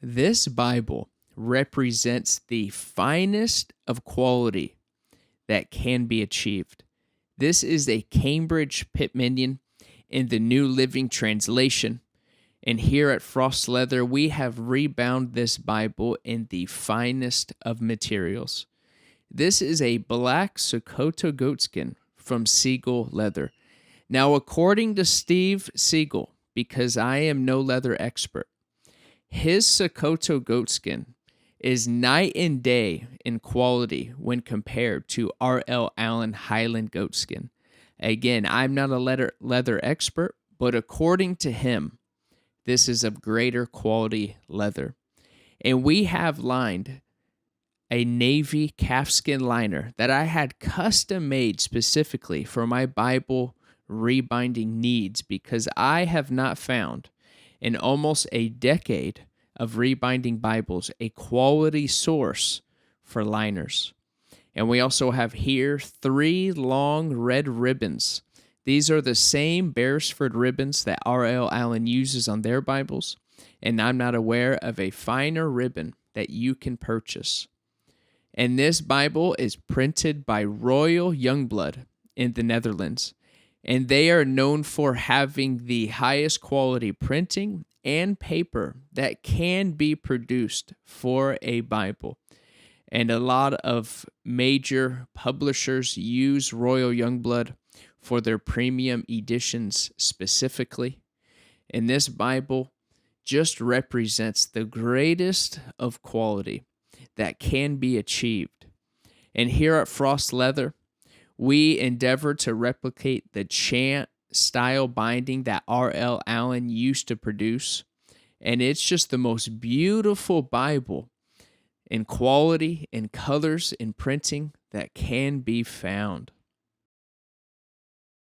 This Bible represents the finest of quality that can be achieved. This is a Cambridge Pitt Minion in the New Living Translation. And here at Frost Leather, we have rebound this Bible in the finest of materials. This is a black Sokoto Goatskin from Seagull Leather. Now, according to Steve Siegel, because I am no leather expert, his Sokoto Goatskin is night and day in quality when compared to R.L. Allan Highland Goatskin. Again, I'm not a leather expert, but according to him, this is of greater quality leather. And we have lined a navy calfskin liner that I had custom made specifically for my Bible rebinding needs, because I have not found in almost a decade of rebinding Bibles a quality source for liners. And we also have here 3 long red ribbons. These are the same Berisford Ribbons that R.L. Allan uses on their Bibles, and I'm not aware of a finer ribbon that you can purchase. And this Bible is printed by Royal Jongbloed in the Netherlands, and they are known for having the highest quality printing and paper that can be produced for a Bible. And a lot of major publishers use Royal Jongbloed for their premium editions specifically. And this Bible just represents the greatest of quality that can be achieved. And here at Frost Leather, we endeavor to replicate the chant style binding that R.L. Allan used to produce. And it's just the most beautiful Bible in quality, in colors, in printing that can be found.